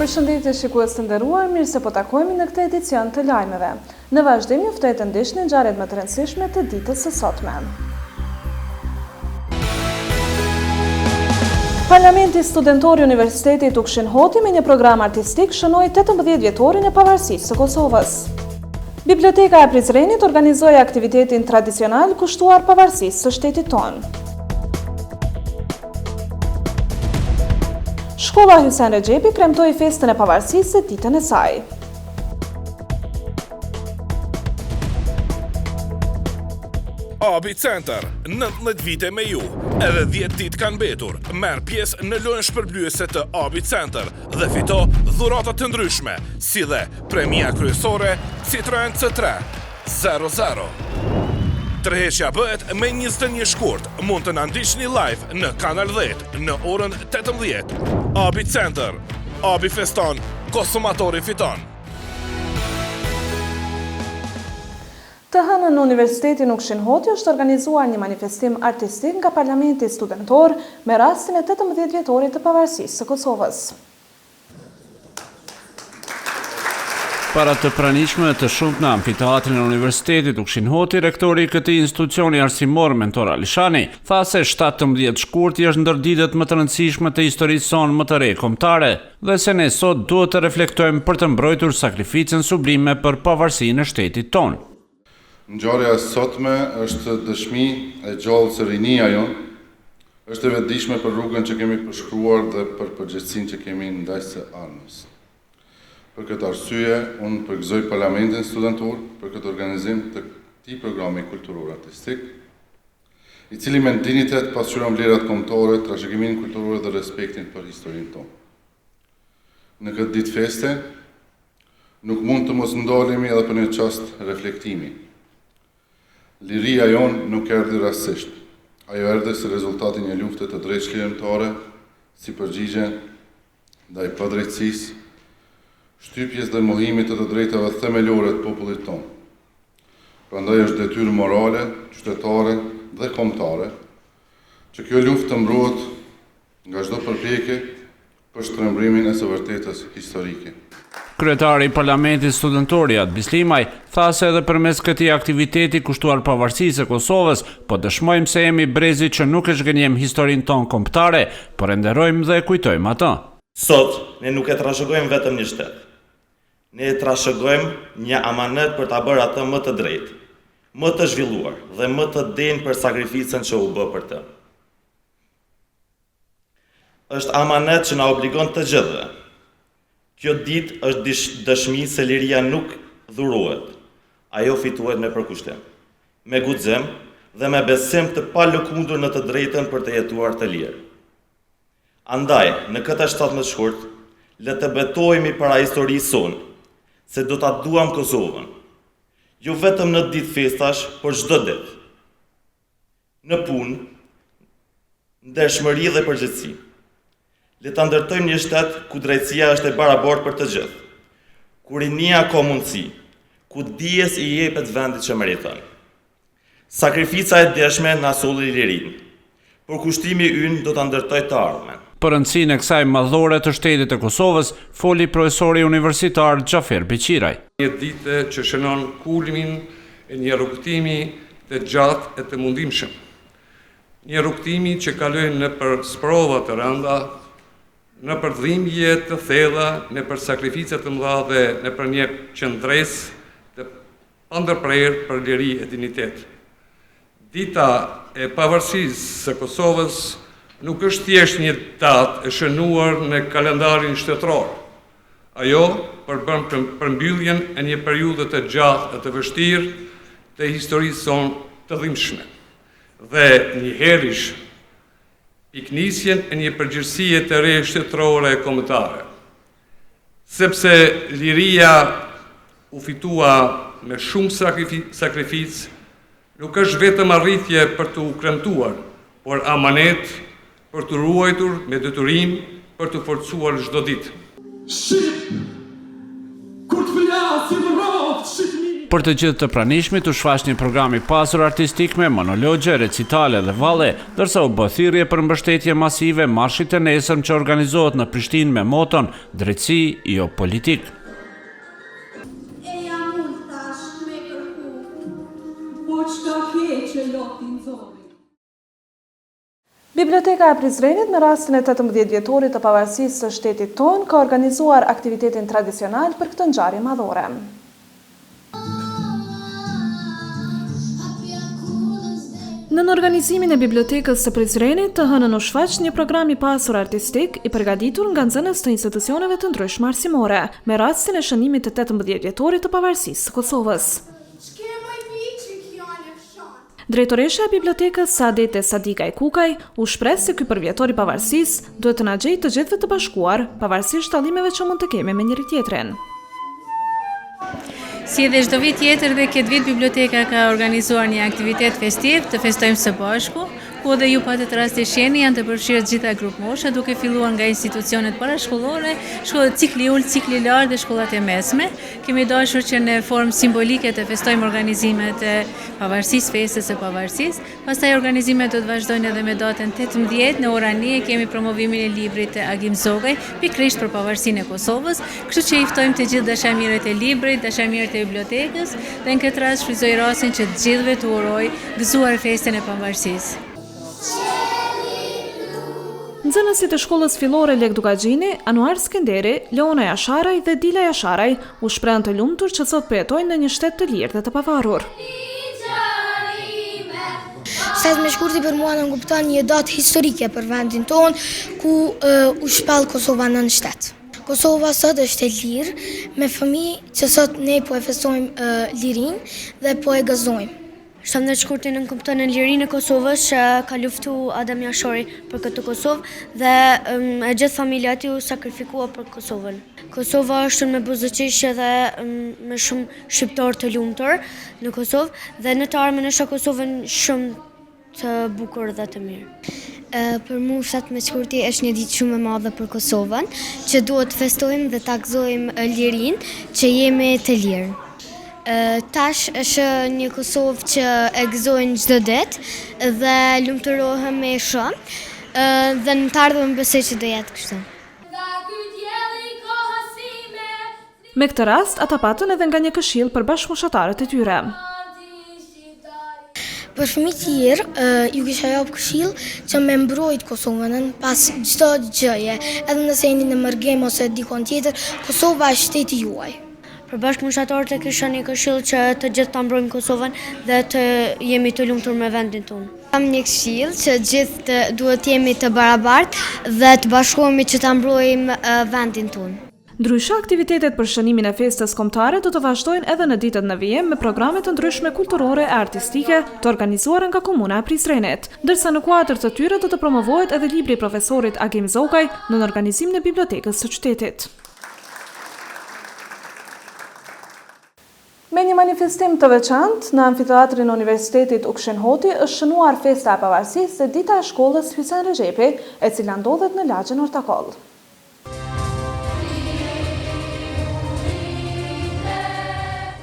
Përshëndetje shikues të nderuar, mirë se po takojmë në këtë edicion të lajmeve. Në vazhdim ju ftoj të ndiqni ngjarjet më të rëndësishme të ditës së sotme. Parlamenti studentor i Universitetit Ukshin Hoti me një program artistik shënoi 18 vjetorin e pavarësisë së Kosovës. Biblioteka e Prizrenit organizoi aktivitetin tradicional kushtuar pavarësisë së shtetit tonë. Shkolla Hysen Regjepi kremtoi festën e pavarësisë ditën e saj. Abi Center, 19 vite me ju, edhe 10 ditë kanë betur, merr pjesë në lojën shpërblyese të Abi Center dhe fito dhurata të ndryshme, si dhe premia kryesore Citroen C3 00. Tërheqja bëhet me 21 shkurt, mund të na ndiqni live në Kanal 10 në orën 18. Abi Center, Abi feston, konsumatori fiton. Të hënën në Universitetin Ukshin Hoti është organizuar një manifestim artistik nga Parlamenti studentor me rastin e 18 vjetorit të pavarësisë së Kosovës. Para të pranishme të shumt në amfiteatrin e Universitetit Ukshin Hoti, rektori i këtij institucioni arsimor Mentor Alishani tha se 17 shkurti është ndër ditët më të rëndësishme të historisë sonë më të re kombëtare dhe se ne sot duhet të reflektojmë për të mbrojtur sakrificën sublime për pavarësinë e shtetit tonë. Ngjarja e sotme është dëshmi e gjallë se rinia jonë është e vetëdijshme për rrugën që kemi përshkruar dhe për përgjegjësinë që kemi ndaj së ardhmës. Për këtë arsye, unë përgëzoj Parlamentin studentor për këtë organizim të këtij programi kulturor artistik, i cili me dinjitet pasqyron vlerat kombëtare, trashëgiminë kulturore dhe respektin për historinë tonë. Në këtë ditë feste, nuk mund të mos ndalemi edhe për një çast reflektimi. Liria jonë nuk erdhi rastësisht. Ajo erdhi si rezultati një lufte të drejtë shlirimtare, si përgjigje ndaj padrejtësisë, shtypjes dhe mohimit të drejtave themelore të popullit tonë. Prandaj është detyrë morale, qytetare dhe kombëtare që kjo luftë të mbrohet nga çdo përpjekje për shtrembrimin e së vërtetës historike. Kryetari i Parlamentit studentor Jad Bislimaj tha se edhe përmes këtij aktiviteti kushtuar pavarësisë së Kosovës, po dëshmojmë se jemi brezi që nuk e zhgënjem historinë tonë kombëtare, por e nderojmë dhe e kujtojmë atë. Sot ne nuk e trashëgojmë vetëm një shtet. Ne e trashëgojmë një amanet për ta bërë atë më të drejtë, më të zhvilluar dhe më të denjë për sakrificën që u bë për të. Është amanet që na obligon të gjithëve. Kjo ditë është dëshmi se liria nuk dhurohet, ajo fituhet me përkushtim, me guxim dhe me besim të palëkundur në të drejtën për të jetuar të lirë. Andaj, në këtë 17 shkurt, le të betohemi para historisë sonë, se do ta duam Kosovën, jo vetëm në ditë festash, por çdo ditë. Në punë, ndershmëri dhe përgjegjësi. Le ta ndërtojmë një shtet ku drejtësia është e barabartë për të gjithë, ku rinia ka mundësi, ku dijes i jepet vendit që meriton. Sakrifica e dëshme na solli lirinë, por kushtimi ynë do ta ndërtojë të ardhmen. Për rëndësinë e kësaj madhore të shtetit të Kosovës, foli profesori universitar Xhafer Beqiraj. Një ditë që shënon kulmin e një rrugtimi të gjatë e të mundimshëm. Një rrugtimi që kaloi në për sprova të rënda, në për dhimbje të thella, në për sakrifica të mëdha dhe në për një qëndresë të pandërprerë për liri e dinitet. Dita e pavarësisë së Kosovës nuk është thjesht një datë e shënuar në kalendarin shtetëror. Ajo përbën përmbylljen e një periudhe të gjatë e të vështirë të historisë sonë të dhimbshme dhe njëherësh piknisjen e një përgjërsie të re shtetërore e kombëtare. Sepse liria u fitua me shumë sakrificë, nuk është vetëm arritje për të u kremtuar, por amanet për të ruajtur me detyrim për të forcuar çdo ditë. Shqip, kur të flasim rrofë, shqipni. për të gjithë të pranishmit u shfaq një program i pasur artistik me monologje, recitale dhe valle, ndërsa u bë thirrje për mbështetje masive marshit të nesërm që organizohet në Prishtinë me moton "Drejtësi jo politik". Biblioteka e Prizrenit me rastin e 18 vjetorit të pavarësisë së shtetit tonë ka organizuar aktivitetin tradicional për këtë ngjarje madhore. Në organizimin e Bibliotekës së Prizrenit të hënën u shfaq një program i pasur artistik i përgatitur nga nxënës të institucioneve të ndryshme arsimore, me rastin e shënimit të 18 vjetorit të pavarësisë së Kosovës. Drejtoresha e bibliotekës Saadete Sadikaj Kukaj u shpreh se ky përvjetor i pavarësisë duhet të na gjejë të gjithëve të bashkuar, pavarësisht dallimeve që mund të kemi me njëri tjetrin. Si edhe çdo vit tjetër dhe këtë vit biblioteka ka organizuar një aktivitet festiv të festojmë së bashku, ku edhe ju patët rast të shjeni janë të përfshirë gjitha grup mosha, duke filluar nga institucionet parashkollore, shkollat cikli ulë, cikli lartë dhe shkollat e mesme. Kemi dashur që në formë simbolike të festojmë organizimet e pavarësisë, festës së pavarësisë. Pastaj organizimet do të vazhdojnë edhe me datën 18 në orën 1 kemi promovimin e librit të Agim Zogaj, pikërisht për pavarësinë e Kosovës, kështu që i ftojmë të gjithë dashamirët e librit, dashamirët e bibliotekës dhe në këtë rast shfrytëzoj rastin që të gjithëve të uroj gëzuar festën e pavarësisë. Nxënësit e shkollës fillore Lek Dukagjini, Anuar Skenderi, Leona Jasharaj dhe Dila Jasharaj u shprehën të lumtur që sot përjetojnë në një shtet të lirë dhe të pavarur. Shteti me shkurti për mua nënkupton një datë historike për vendin tonë, ku u shpall Kosova në shtet. Kosova sot është e lirë, me fëmijë që sot ne po e festojmë lirinë dhe po e gëzojmë. Shteti me shkurti nënkupton në lirinë e Kosovës që ka luftu Adam Jashari për këtë Kosovë dhe e gjithë familja ati u sakrifikuar për Kosovën. Kosova është me buzëqishje dhe me shumë shqiptar të lumtur në Kosovë dhe në të ardhmen e shoh Kosovën shumë të bukur dhe të mirë. Për mua shteti me shkurti është një ditë shumë e madhe për Kosovën, që duhet të festojmë dhe ta gëzojmë lirinë që jemi të lirë. Tash është një Kosovë që e gëzojnë çdo ditë dhe lumturohemi shumë dhe në të ardhmen besoj që do jetë kështu. Me këtë rast, ata patën edhe nga një këshill për bashkëmoshatarët e tyre. Për fëmijët e tjerë, ju kisha jap këshill që me mbrojt Kosovën pas çdo gjëje, edhe nëse jeni në mërgem ose dikon tjetër, Kosova është shteti juaj. Për bashkëmoshatarët e kisha një këshill që të gjithë ta mbrojmë Kosovën dhe të jemi të lumtur me vendin tonë. Kam një këshill që gjithë duhet jemi të barabartë dhe të bashkohemi që ta mbrojmë vendin tonë. Ndryshe, aktivitetet për shënimin e festës kombëtare do të vazhdojnë edhe në ditët në vijim me programe të ndryshme kulturore e artistike të organizuara nga Komuna e Prizrenit, ndërsa në kuadër të tyre do të promovohet edhe libri i profesorit Agim Zogaj në organizimin e bibliotekës së qytetit. Me një manifestim të veçantë, në amfiteatrin e Universitetit Ukshin Hoti është shënuar festa e pavarësisë dhe dita e shkollës Hysen Rexhepi, e cila ndodhet në lagjen Ortakoll.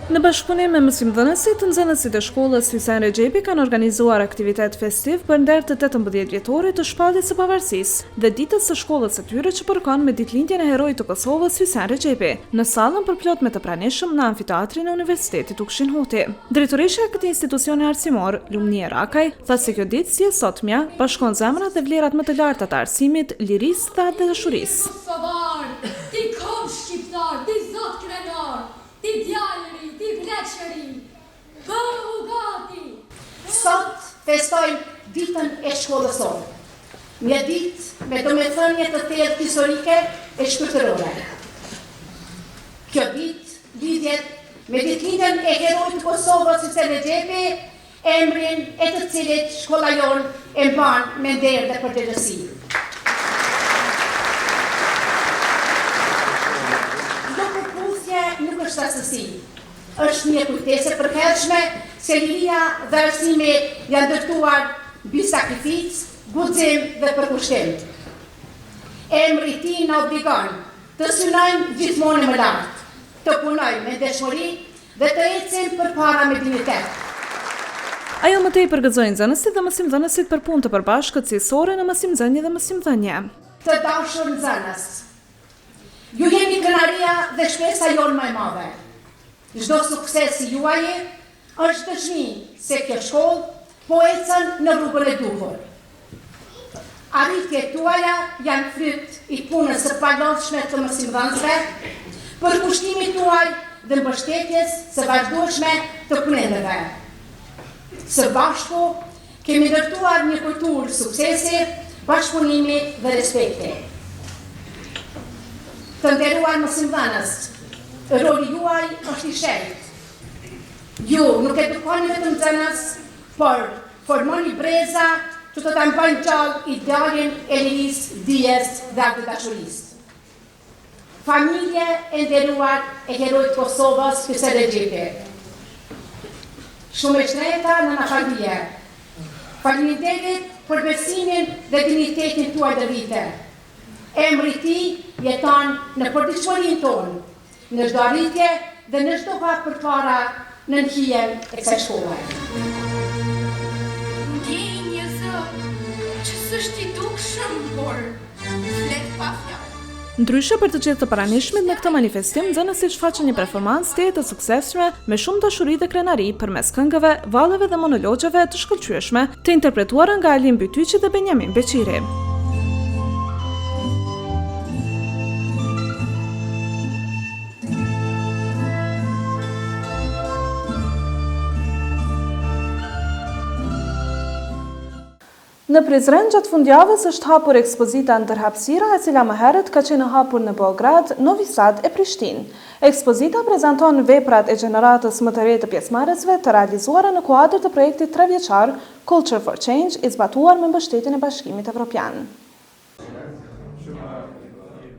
Në bashkëpunim me mësimdhënësit, nxënësit e shkollës Hysen Rexhepi kanë organizuar aktivitet festiv për nder të 18 vjetorit të shpalljes së pavarësisë dhe ditës së shkollës së tyre që përkon me ditëlindjen e heroit të Kosovës Hysen Rexhepi, në sallën përplot me të pranishëm në amfiteatrin e Universitetit Ukshin Hoti. Drejtoresha e këtij institucioni arsimor, Lumnia Rakaj, tha se kjo ditë si e sotmja bashkon zemrat dhe vlerat më të larta të arsimit, lirisë dhe dashurisë. Sot festojmë ditën e shkollës tonë. Një ditë me domethënie të thellë historike e shpirtërore. Kjo ditë lidhet me ditëlindjen e heroit të Kosovës Hysen Rexhepi, emrin e të cilit shkolla jonë e mban me nder dhe përgjegjësi. Kjo përputhje nuk është rastësi. Është një kujtesë e përhershme se liria dhe arsimi janë ndërtuar mbi sakrificë, guxim dhe përkushtim. Emri i tij na obligon të synojmë gjithmonë më lart, të punojmë me dëshmëri dhe të ecim përpara me dignitet. Ajo më tej përgëzoi nxënësit dhe mësimdhënësit për punë të përbashkët cilësore në mësimdhënie dhe mësimdhënie. Të dashur nxënës, ju jeni kënaria dhe shpresa jonë më e madhe. Çdo suksesi juaj është dëshmi se kjo shkollë po ecën në rrugën e duhur. Arritjet tuaja janë fryt i punës së palodhshme të mësimdhënësve, për kushtimin tuaj dhe mbështetjes së vazhdueshme të punëtorëve. Së bashku kemi ndërtuar një kulturë suksesi, bashkëpunimi dhe respekti. Të nderuar mësimdhënës, roli juaj është i shenjtë. Ju nuk edukoni vetëm nxënës, por formoni breza që të ta mbajnë gjallë idealin e lirisë, dijes dhe ardhëdashurisë. Familje e nderuar e herojtë Kosovës kësaj regjipi. Shumë e shneta në Nafalie. Faleminderit për besimin dhe dignitetin tuaj të vite. Emri i tij jeton në përditshmërinë tonë, në çdo arritje dhe në çdo hap përpara në hijen e kësaj shkolle. Ndjej një zë që s'është i dukshëm, por flet pa fjalë. Ndryshe për të gjithë të pranishmit në këtë manifestim, nxënësit shfaqën një performancë të jetë të suksesshme me shumë dashuri dhe krenari përmes këngëve, valleve dhe monologjeve të shkëlqyeshme, të interpretuara nga Alin Bytyqi dhe Benjamin Beqiri. Në Prizren gjatë fundjavës është hapur ekspozita ndërhapësira e cila më herët ka qenë hapur në Beograd, Novi Sad e Prishtinë. Ekspozita prezanton veprat e gjeneratës më të re të pjesëmarrësve të realizuara në kuadër të projektit 3 vjeçar Culture for Change, i zbatuar me mbështetjen e Bashkimit Evropian.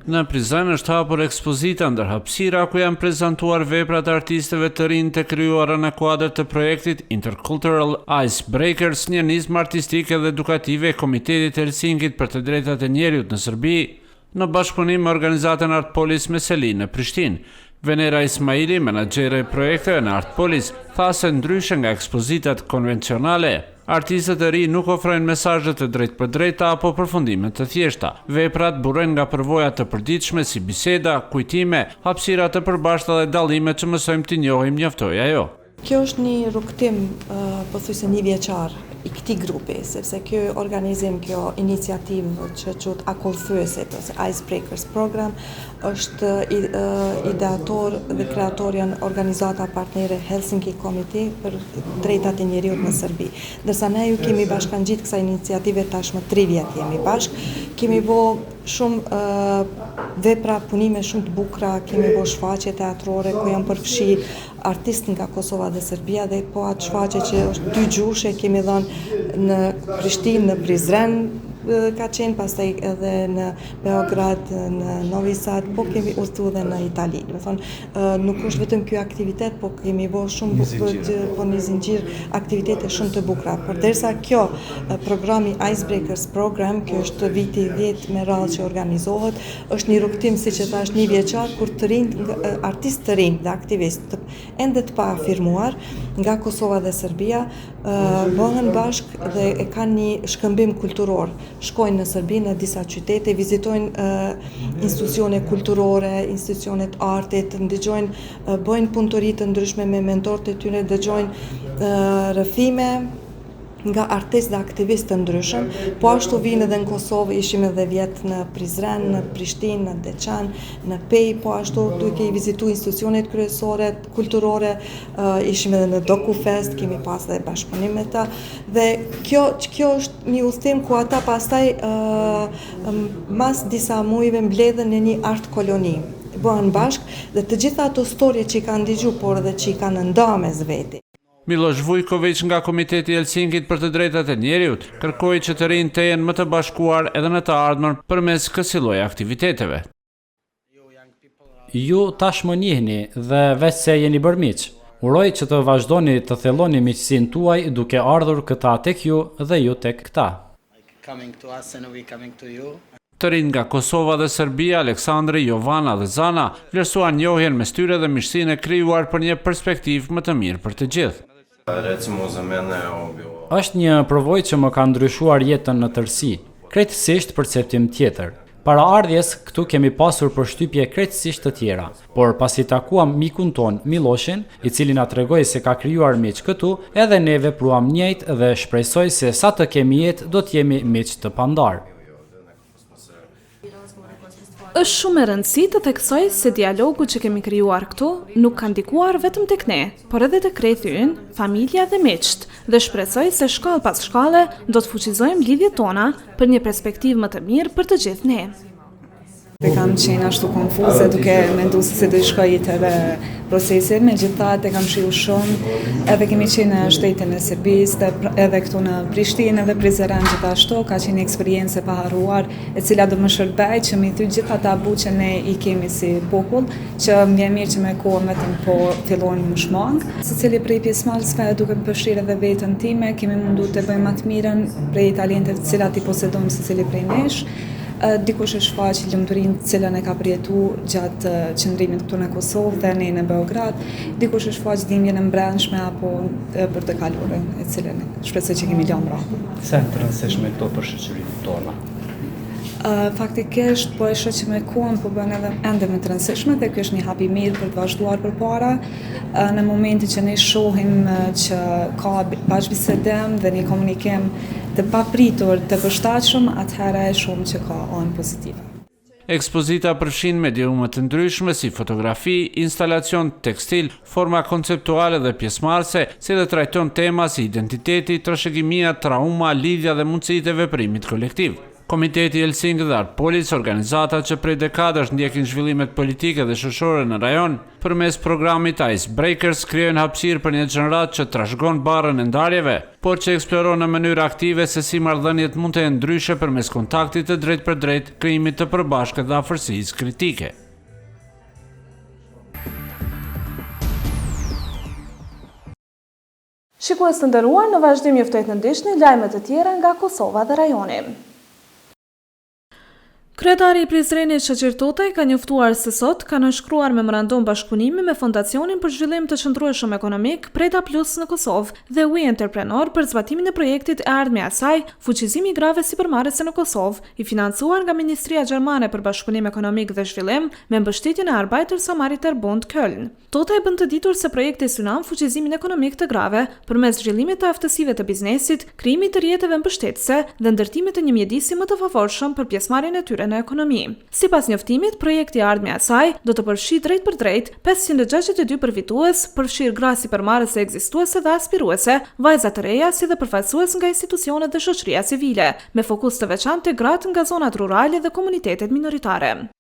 Në Prizren është hapur ekspozita ndërhapësira ku janë prezantuar veprat e artistëve të rinj të krijuara në kuadër të projektit Intercultural Icebreakers, një nismë artistike dhe edukative e Komitetit Helsinkit për të drejtat e njerëzit në Serbi, në bashkëpunim me organizatën Artpolis me Selin në Prishtinë. Venera Ismaili, menaxhere e projekteve në Artpolis, tha se ndryshe nga ekspozitat konvencionale, artistët e ri nuk ofrojnë mesazhe të drejtë për drejta apo përfundime të thjeshta. Veprat burojnë nga përvoja të përditshme si biseda, kujtime, hapësira të përbashkëta dhe dallime që mësojmë të njohim, njoftoi ajo. Kjo është një rrugtim pothuajse 1 vjeçar i këtij grupi, sepse kjo organizim, kjo iniciativë që quhet Akullthyesit ose Icebreakers program është ideator dhe kreator janë organizata partnere Helsinki Committee për drejtat e njerëzit në Serbi. Ndërsa ne ju kemi bashkangjit kësaj iniciative tashmë 3 vjet jemi bashk, kemi bërë shumë vepra punime shumë të bukura, kemi bërë shfaqje teatrore ku janë përfshirë artistë nga Kosova dhe Serbia dhe po atë shfaqje që është 2 gjushe kemi dhënë në Prishtinë, në Prizren ka qenë, pastaj edhe në Beograd, në Novi Sad, po kemi udhëtuar edhe në Itali. Do të thonë, nuk është vetëm ky aktivitet, po kemi bërë shumë një zinxhir aktivitete shumë të bukura. Përderisa kjo programi Icebreakers program, kjo është viti 10 me radhë që organizohet, është një rrugtim siç e thash 1 vjeçar kur të rinj artistë të rinj dhe aktivistë ende të paafirmuar nga Kosova dhe Serbia bëhen bashkë dhe e kanë një shkëmbim kulturor. Shkojnë në Serbi, në disa qytete, vizitojnë institucione kulturore, institucione të artit, ndëgjojnë, bëjnë punëtori të ndryshme me mentorët e tyre, dëgjojnë rrëfime nga artistë dhe aktivistë të ndryshëm, po ashtu vinë edhe në Kosovë, ishim edhe vjet në Prizren, në Prishtinë, në Deçan, në Pej, po ashtu duke i vizitu institucionet kryesore, kulturore, ishim edhe në DokuFest, kemi pas edhe bashkëpunim me ta, dhe kjo është një udhëtim ku ata pastaj mas disa muajve mbledhen në një art koloni, bëhen bashkë dhe të gjitha ato storje që i kanë dëgjuar, por edhe që i kanë ndarë mes veti. Miloš Vujković nga Komiteti Helsinkit për të drejtat e njerëzit kërkoi që të rinjtë të jenë më të bashkuar edhe në të ardhmen përmes kësaj lloji aktiviteteve. Ju tashmë njihni dhe veç se jeni bërë miq. Uroj që të vazhdoni të thelloni miqësinë tuaj duke ardhur këta tek ju dhe ju tek këta. Të rinj nga Kosova dhe Serbia, Aleksandri, Jovana dhe Zana, vlerësuan njohjen mes tyre dhe miqësinë e krijuar për një perspektivë më të mirë për të gjithë. Është një provojë që më ka ndryshuar jetën në tërësi, krejtësisht perceptim tjetër. Para ardhjes, këtu kemi pasur përshtypje krejtësisht të tjera, por pasi takuam mikun ton, Miloshin, i cili na tregoi se ka krijuar miq këtu, edhe ne vepruam njëjtë dhe shpresoj se sa të kemi jetë do të jemi miq të pandar. Është shumë e rëndësishme të theksoj se dialogu që kemi krijuar këtu nuk ka ndikuar vetëm tek ne, por edhe tek rrethi ynë, familja dhe miqt, dhe shpresoj se shkallë pas shkallë do të fuqizojmë lidhjet tona për një perspektivë më të mirë për të gjithë ne. Kam qenë ashtu konfuze duke menduar se do shkoj tërë procesi, megjithatë kam shiu shumë, edhe kemi qenë në shtetin e Serbisë, edhe këtu në Prishtinë dhe Prizren gjithashtu, ka qenë eksperiencë e paharruar, e cila do më shërbej që mi thy gjitha tabu që ne i kemi si popull, që më vjen mirë që me kohë vetëm po fillojnë më shmang. Secili prej pjesëmarrësve duke më përfshirë edhe veten time, kemi munduar të bëjmë më të mirën prej talenteve të cilat i posedojmë secili prej nesh. Dikush e shfaqi lumturinë të cilën e ka përjetu gjatë qëndrimit këtu në Kosovë dhe ne në Beograd, dikush e shfaqi dhimbjen e brendshme apo për të kaluarën, e cilën shpresoj që kemi lënë mbrapa. Sa të rëndësishme këto për shoqërinë tona? Faktikisht po e shoh që me kohën po bën edhe ende më të rëndësishme dhe ky është një hap i mirë për të vazhduar përpara. Në momentin që ne shohim që ka bashkëbisedim dhe një komunikim të papritur të përshtatshëm, atëherë e shohim që ka anë pozitive. Ekspozita përfshin mediume të ndryshme si fotografi, instalacion tekstil, forma konceptuale dhe pjesëmarrëse, si dhe trajton tema si identiteti, trashëgimia, trauma, lidhja dhe mundësitë e veprimit kolektiv. Komiteti Helsinki dhe Artpolis, organizatat që prej dekadash ndjekin zhvillimet politike dhe shoqërore në rajon, përmes programit Icebreakers krijojnë hapësirë për një gjenerat që trashëgon barrën e ndarjeve, por që eksploron në mënyrë aktive se si marrëdhëniet mund të jenë ndryshe përmes kontaktit të drejt për drejt, krijimit të përbashkët dhe afërsisë kritike. Shikues të nderuar, në vazhdim ju ftoj të ndiqni lajme të tjera nga Kosova dhe rajoni. Kryetari i Prizrenit Shoqir Totaj ka njoftuar se sot ka nënshkruar memorandum bashkëpunimi me Fondacionin për Zhvillim të Qëndrueshëm Ekonomik Preda Plus në Kosovë dhe We Entrepreneur për zbatimin e projektit e ardhmja e saj, fuqizimi i grave sipërmarrëse në Kosovë, i financuar nga Ministria Gjermane për Bashkëpunim Ekonomik dhe Zhvillim me mbështetjen e Arbeitersamaritherbund Köln. Totaj bën të ditur se projekti synon fuqizimin ekonomik të grave përmes zhvillimit të aftësive të biznesit, krijimit të rrjeteve mbështetëse dhe ndërtimit të një mjedisi më të favorshëm për pjesëmarrjen e tyre në ekonomi. Sipas njoftimit, projekti i ardhmja e saj do të përfshijë drejt për drejt 562 përfitues, përfshirë gra sipërmarrëse ekzistuese dhe aspiruese, vajza të reja si dhe përfaqësues nga institucionet dhe shoqëria civile, me fokus të veçantë te gratë nga zonat rurale dhe komunitetet minoritare.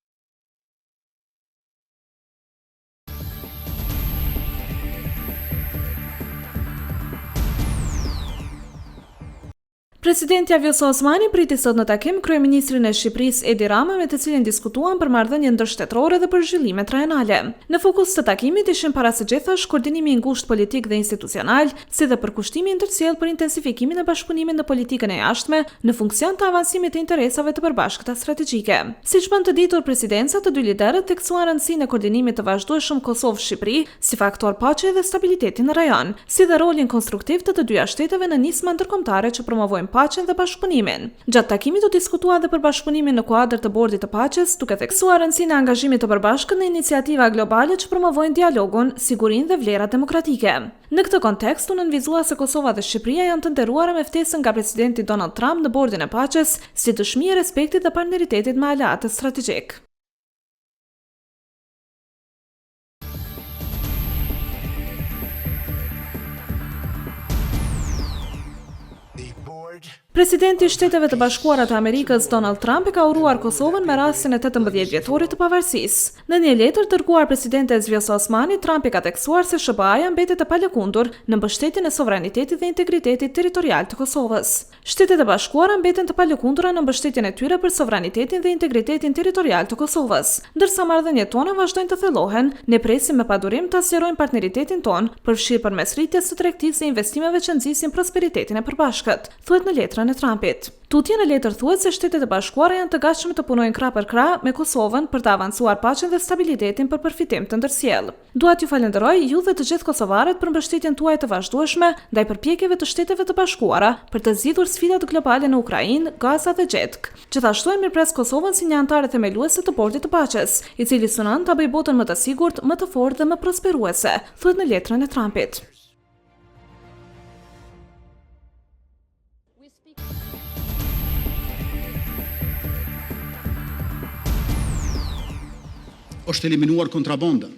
Presidenti Vjosa Osmani priti sot në takim kryeministrin e Shqipërisë Edi Rama, me të cilin diskutuan për marrëdhënien ndërshtetrore dhe për zhvillimet rajonale. Në fokus të takimit ishin para së gjithash koordinimi i ngushtë politik dhe institucional, si dhe përkushtimi ndërcjell për intensifikimin e bashkëpunimit në politikën e jashtme në funksion të avancimit të interesave të përbashkëta strategjike. Siç bën të ditur presidenca, të dy liderët theksuan rëndësinë e koordinimit të vazhdueshëm Kosovë-Shqipëri si faktor paqe dhe stabiliteti në rajon, si dhe rolin konstruktiv të dyja shteteve në nisma ndërkombëtare që promovojnë paqen dhe bashkëpunimin. Gjatë takimit u diskutua edhe për bashkëpunimin në kuadër të Bordit të Paqes, duke theksuar rëndësinë e angazhimit të përbashkët në iniciativa globale që promovojnë dialogun, sigurinë dhe vlerat demokratike. Në këtë kontekst, u nënvizua se Kosova dhe Shqipëria janë të nderuara me ftesën nga presidenti Donald Trump në Bordin e Paqes si dëshmi e respektit dhe partneritetit me aleatët strategjik. Presidenti i Shteteve të Bashkuara të Amerikës Donald Trump e ka uruar Kosovën me rastin e 18 vjetorit të pavarësisë. Në një letër dërguar presidentes Vjosa Osmani, Trump i ka theksuar se SBA-ja mbetet e palëkundur në mbështetjen e sovranitetit dhe integritetit territorial të Kosovës. Shtetet e Bashkuara mbeten të palëkundura në mbështetjen e tyre për sovranitetin dhe integritetin territorial të Kosovës. Ndërsa marrëdhëniet tona vazhdojnë të thellohen, ne presim me padurim të zgjerojmë partneritetin ton, përfshirë përmes rritjes së tregtisë dhe investimeve që nxisin prosperitetin e përbashkët, thuhet në letrën letrën e Trumpit. Tutje në letër thuhet se Shtetet e Bashkuara janë të gatshme të punojnë krah për krah me Kosovën për të avancuar paqen dhe stabilitetin për përfitim të ndërsjellë. Dua t'ju falenderoj ju dhe të gjithë kosovarët për mbështetjen tuaj të vazhdueshme ndaj përpjekjeve të Shteteve të Bashkuara për të zgjidhur sfidat globale në Ukrainë, Gaza dhe Gjetk. Gjithashtu e mirpres Kosovën si një anëtare themeluese të Bordit të Paqes, i cili synon ta bëjë botën më të sigurt, më të fortë dhe më prosperuese, thuhet në letrën e Trumpit. Është eliminuar kontrabanda.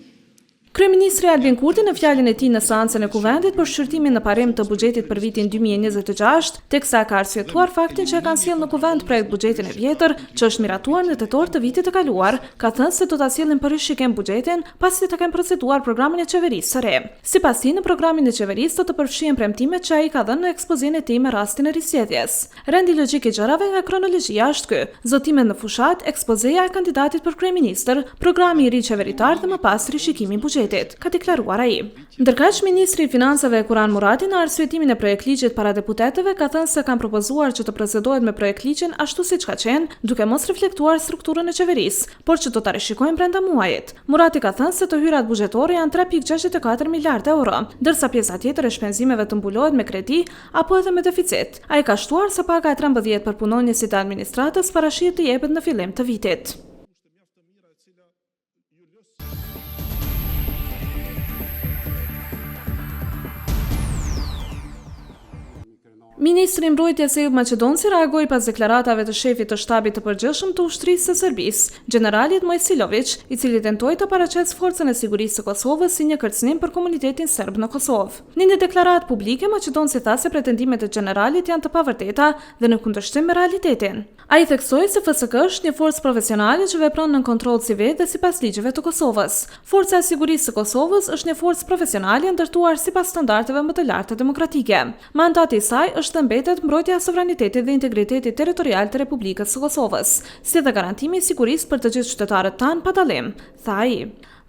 Kryeministri Albin Kurti në fjalën e tij në seancën e Kuvendit për shqyrtimin në parim të buxhetit për vitin 2026, teksa ka arsyetuar faktin që e kanë sjellë në Kuvend projekt buxhetin e vjetër, që është miratuar në tetor të vitit të kaluar, ka thënë se do ta sjellin për rishikim buxhetin pasi të kenë proceduar programin e qeverisë së re. Sipas tij, në programin e qeverisë do të përfshihen premtimet që ai ka dhënë në ekspozimin e tij me rastin e risjedhjes. Rendi logjik i gjërave nga kronologjia është ky: zotimet në fushat, ekspozeja e kandidatit për kryeministër, programi i ri qeveritar dhe më pas rishikimi i ka deklaruar ai. Ndërkaq, ministri i Financave Kuran Murati në arsyetimin e projektligjit para deputetëve ka thënë se kanë propozuar që të procedohet me projektligjin ashtu siç ka qenë, duke mos reflektuar strukturën e qeverisë, por që do ta rishikojnë brenda muajit. Murati ka thënë se të hyrat buxhetore janë 3.64 miliardë euro, ndërsa pjesa tjetër e shpenzimeve të mbulohet me kredi apo edhe me deficit. Ai ka shtuar se paga e 13 për punonjësit e administratës parashihet të jepet në fillim të vitit. Ministri i Mbrojtjes Eyub Maqedonci reagoi pas deklaratave të shefit të shtabit të përgjithshëm të ushtrisë së Serbisë, generalit Mojsilović, i cili tentoi të paraqesë forcën e sigurisë së Kosovës si një kërcënim për komunitetin serb në Kosovë. Në një deklaratë publike, Maqedonci tha se pretendimet e generalit janë të pavërteta dhe në kundërshtim me realitetin. Ai theksoi se FSK është një forcë profesionale që vepron nën kontroll civil dhe sipas ligjeve të Kosovës. Forca e sigurisë së Kosovës është një forcë profesionale ndërtuar sipas standardeve më të larta demokratike. Mandati i saj është dhe mbetet mbrojtja e sovranitetit dhe integritetit territorial të Republikës së Kosovës, si dhe garantimi i sigurisë për të gjithë qytetarët tanë pa dallim, tha ai.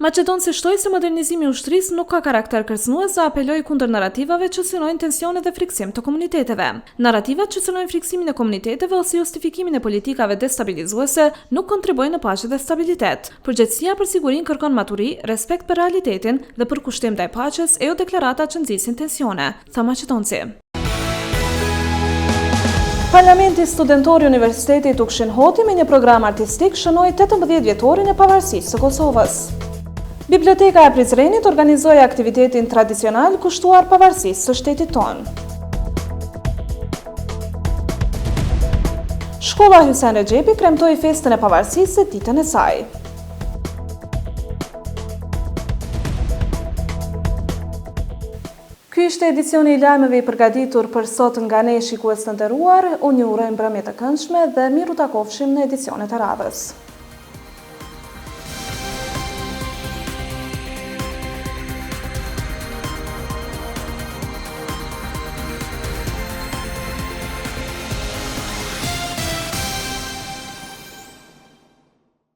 Maqedonci shtoi se modernizimi i ushtrisë nuk ka karakter kërcënues dhe apeloi kundër narrativave që synojnë tensione dhe friksim të komuniteteve. Narrativat që synojnë friksimin e komuniteteve ose justifikimin e politikave destabilizuese nuk kontribuojnë në paqe dhe stabilitet. Përgjegjësia për sigurinë kërkon maturi, respekt për realitetin dhe përkushtim ndaj paqes e jo deklarata që nxisin tensione, tha Maqedonci. Parlamenti Studentor i Universitetit Tukshin Hoti me një program artistik shënoi 18 vjetorin e pavarësisë së Kosovës. Biblioteka e Prizrenit organizoi aktivitetin tradicional kushtuar pavarësisë së shtetit tonë. Shkolla Hysen Rexhepi kremtoi festën e pavarësisë ditën e saj. Ky ishte edicioni i lajmeve i përgatitur për sot nga ne, shikues të nderuar. Unë ju uroj mbrëmje të këndshme dhe miru takofshim në edicionet e radhës.